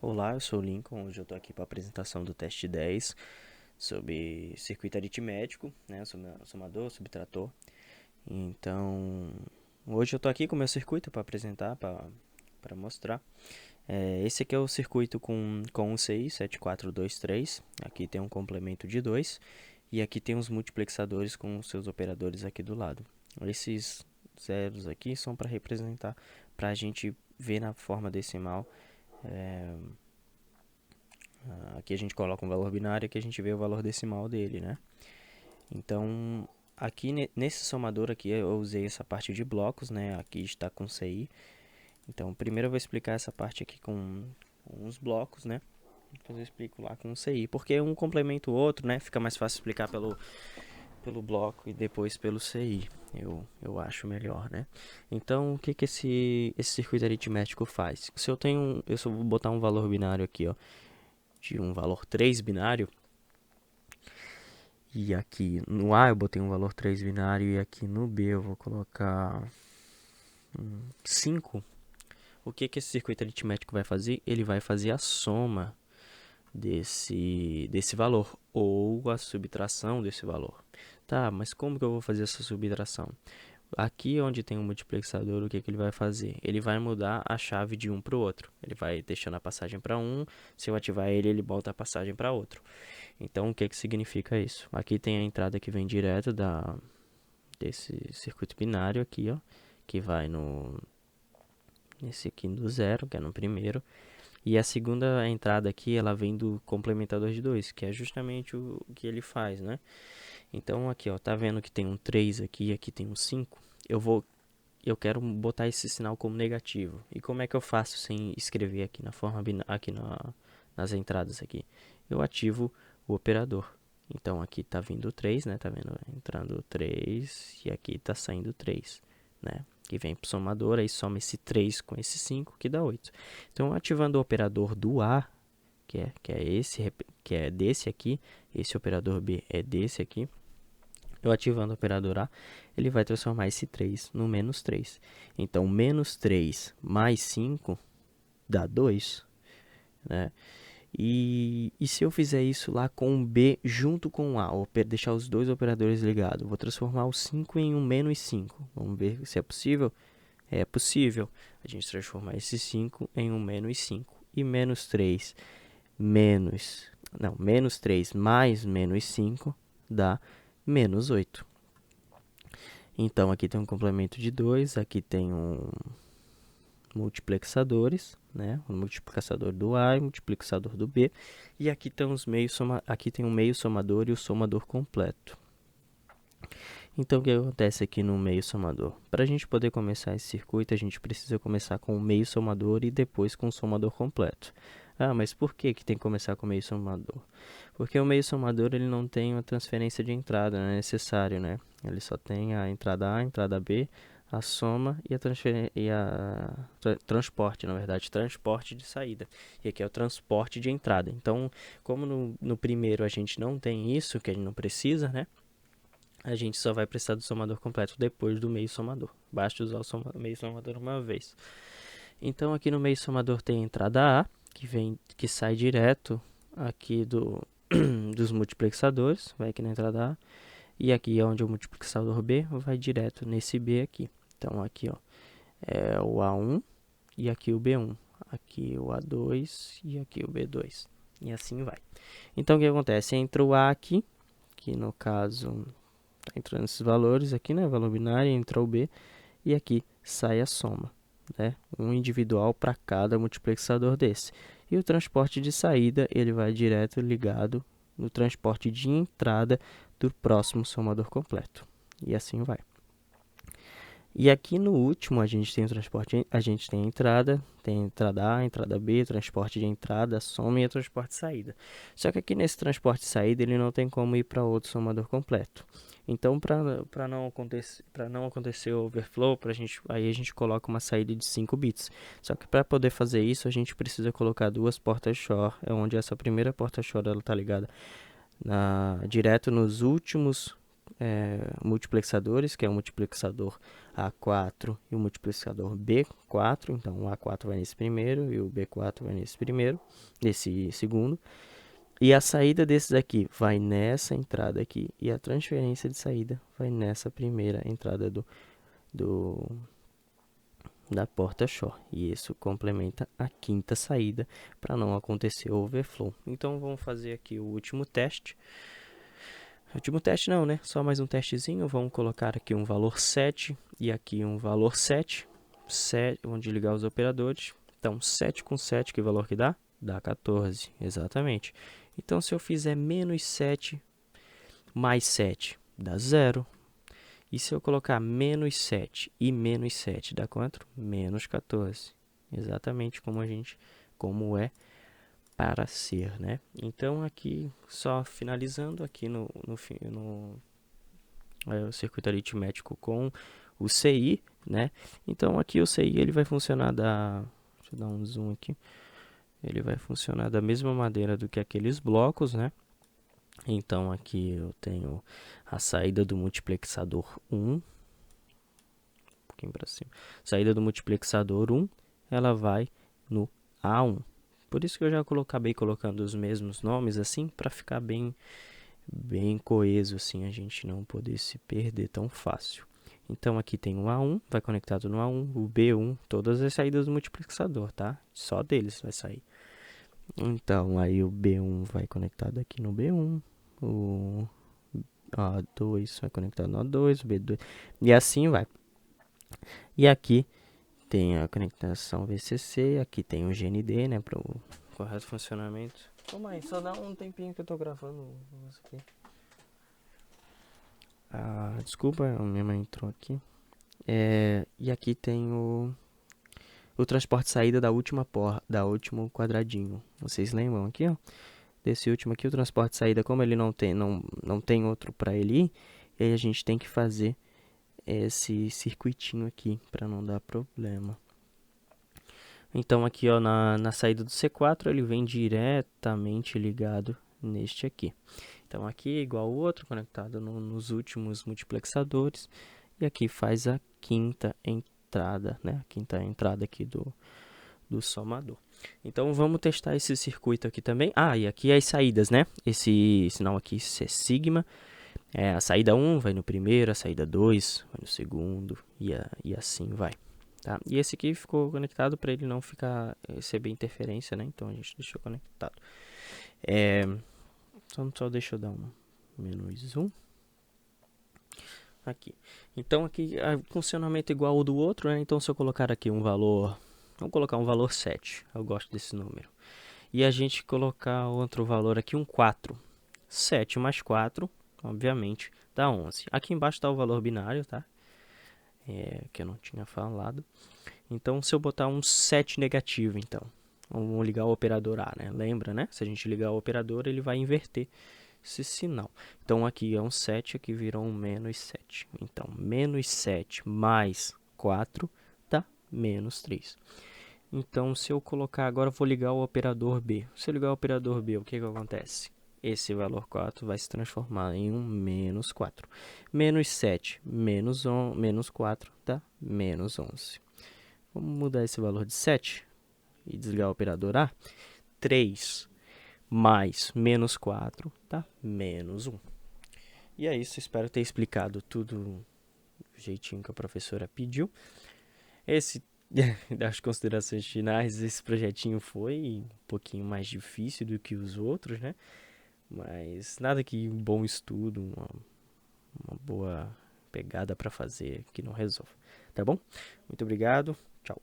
Olá, eu sou o Lincoln. Hoje eu estou aqui para a apresentação do teste 10 sobre circuito aritmético, né? Somador, subtrator. Então, hoje eu estou aqui com o meu circuito para apresentar, para mostrar. Esse aqui é o circuito com um CI 7423. Aqui tem um complemento de 2. E aqui tem os multiplexadores com os seus operadores aqui do lado. Esses zeros aqui são para representar, para a gente ver na forma decimal. Aqui a gente coloca um valor binário, aqui a gente vê o valor decimal dele, né? Então, aqui nesse somador aqui eu usei essa parte de blocos, né? Aqui está com CI. Então, primeiro eu vou explicar essa parte aqui com os blocos, né? Depois eu explico lá com o CI, porque um complementa o outro, né? Fica mais fácil explicar pelo bloco e depois pelo CI. Eu acho melhor, né? Então, o que esse circuito aritmético faz? Se eu só vou botar um valor binário aqui, ó, de um valor 3 binário, e aqui no A eu botei um valor 3 binário, e aqui no B eu vou colocar 5. O que esse circuito aritmético vai fazer? Ele vai fazer a soma desse valor, ou a subtração desse valor. Tá, mas como que eu vou fazer essa subtração? Aqui onde tem um multiplexador, o que ele vai fazer? Ele vai mudar a chave de um para o outro. Ele vai deixando a passagem para um, se eu ativar ele, ele volta a passagem para outro. Então, o que significa isso? Aqui tem a entrada que vem direto desse circuito binário aqui, ó, que vai nesse aqui do zero, que é no primeiro. E a segunda entrada aqui, ela vem do complementador de 2, que é justamente o que ele faz, né? Então, aqui, ó, tá vendo que tem um 3 aqui e aqui tem um 5? Eu quero botar esse sinal como negativo. E como é que eu faço sem escrever aqui na forma aqui nas entradas aqui? Eu ativo o operador. Então aqui tá vindo 3, né? Tá vendo? Entrando 3 e aqui tá saindo 3, né? Que vem pro somador, aí soma esse 3 com esse 5, que dá 8. Então, ativando o operador do A, que é desse aqui, esse operador B é desse aqui, eu ativando o operador A, ele vai transformar esse 3 no menos 3. Então, menos 3 mais 5 dá 2, né? E se eu fizer isso lá com o B junto com o A, ou deixar os dois operadores ligados, vou transformar o 5 em um menos 5. Vamos ver se é possível? É possível a gente transformar esse 5 em um menos 5. E menos 3 menos 3 mais menos 5 dá menos 8. Então, aqui tem um complemento de 2, aqui tem multiplexadores, né? O multiplicador do A e o multiplicador do B. E aqui tem aqui tem um meio somador e o somador completo. Então, o que acontece aqui no meio somador? Para a gente poder começar esse circuito, a gente precisa começar com o meio somador e depois com o somador completo. Ah, mas por que tem que começar com o meio somador? Porque o meio somador ele não tem uma transferência de entrada, não é necessário, né? Ele só tem a entrada A, a entrada B, a soma e transporte, na verdade, transporte de saída. E aqui é o transporte de entrada. Então, como no primeiro a gente não tem isso, que a gente não precisa, né? A gente só vai precisar do somador completo depois do meio somador. Basta usar o meio somador uma vez. Então, aqui no meio somador tem a entrada A, que sai direto aqui dos multiplexadores, vai aqui na entrada A. E aqui é onde o multiplexador B vai direto nesse B aqui. Então, aqui ó, é o A1 e aqui o B1. Aqui o A2 e aqui o B2. E assim vai. Então, o que acontece? Entra o A aqui, que no caso tá entrando esses valores aqui, né? Valor binário, entra o B. E aqui sai a soma, né? Um individual para cada multiplexador desse. E o transporte de saída, ele vai direto ligado no transporte de entrada do próximo somador completo. E assim vai. E aqui no último a gente tem o transporte, a gente tem a entrada A, entrada B, transporte de entrada, soma e o transporte de saída. Só que aqui nesse transporte de saída ele não tem como ir para outro somador completo. Então, para não acontecer o overflow, aí a gente coloca uma saída de 5 bits. Só que para poder fazer isso, a gente precisa colocar duas portas shor, é onde essa primeira porta shor está ligada direto nos últimos multiplexadores, que é o multiplexador A4 e o multiplexador B4. Então, o A4 vai nesse primeiro e o B4 vai nesse segundo. E a saída desses aqui vai nessa entrada aqui e a transferência de saída vai nessa primeira entrada da porta short. E isso complementa a quinta saída para não acontecer overflow. Então, vamos fazer aqui o último teste. Último teste não, né? Só mais um testezinho. Vamos colocar aqui um valor 7 e aqui um valor 7. Vamos desligar os operadores. Então, 7 com 7, que valor que dá? Dá 14, exatamente. Então, se eu fizer menos 7 mais 7, dá 0. E se eu colocar menos 7 e menos 7, dá quanto? Menos 14. Exatamente como é para ser, né? Então, aqui, só finalizando aqui no o circuito aritmético com o CI, né? Então, aqui o CI ele vai funcionar deixa eu dar um zoom aqui. Ele vai funcionar da mesma maneira do que aqueles blocos, né? Então, aqui eu tenho a saída do multiplexador 1. Um pouquinho para cima. Saída do multiplexador 1, ela vai no A1. Por isso que eu já acabei colocando os mesmos nomes, assim, para ficar bem coeso, assim, a gente não poder se perder tão fácil. Então, aqui tem o A1, vai conectado no A1, o B1, todas as saídas do multiplexador, tá? Só deles vai sair. Então, aí o B1 vai conectado aqui no B1, o A2 vai conectado no A2, o B2, e assim vai. E aqui tem a conectação VCC, aqui tem o GND, né, para o correto funcionamento. Ô mãe, só dá um tempinho que eu tô gravando isso aqui. Desculpa, a minha mãe entrou aqui. E aqui tem o transporte saída da último quadradinho. Vocês lembram aqui, ó? Desse último aqui, o transporte saída, como ele não tem outro para ele ir, e aí a gente tem que fazer esse circuitinho aqui para não dar problema. Então aqui, ó, na saída do C4 ele vem diretamente ligado neste aqui. Então aqui é igual ao outro, conectado nos últimos multiplexadores. E aqui faz a quinta entrada, né? A quinta entrada aqui do somador. Então vamos testar esse circuito aqui também. E aqui as saídas, né? Esse sinal aqui é sigma. A saída 1 vai no primeiro, a saída 2 vai no segundo e assim vai. Tá? E esse aqui ficou conectado para ele não receber interferência, né? Então a gente deixou conectado. Só deixa eu dar um menos zoom. Aqui. Então aqui o funcionamento é igual ao do outro, né? Então se eu colocar aqui um valor, vamos colocar um valor 7. Eu gosto desse número. E a gente colocar outro valor aqui, um 4. 7 mais 4, obviamente, dá 11. Aqui embaixo está o valor binário, tá? Que eu não tinha falado. Então, se eu botar um 7 negativo, então, vamos ligar o operador A, né? Lembra, né? Se a gente ligar o operador, ele vai inverter esse sinal. Então, aqui é um 7, aqui virou um menos 7. Então, menos 7 mais 4 dá menos 3. Então, se eu colocar agora, eu vou ligar o operador B. Se eu ligar o operador B, o que acontece? Esse valor 4 vai se transformar em um menos 4. Menos 7 menos 4 dá menos 11. Vamos mudar esse valor de 7 e desligar o operador A. 3 mais menos 4 dá menos 1. E é isso, espero ter explicado tudo do jeitinho que a professora pediu. Das considerações finais, esse projetinho foi um pouquinho mais difícil do que os outros, né? Mas nada que um bom estudo, uma boa pegada para fazer que não resolva. Tá bom? Muito obrigado. Tchau.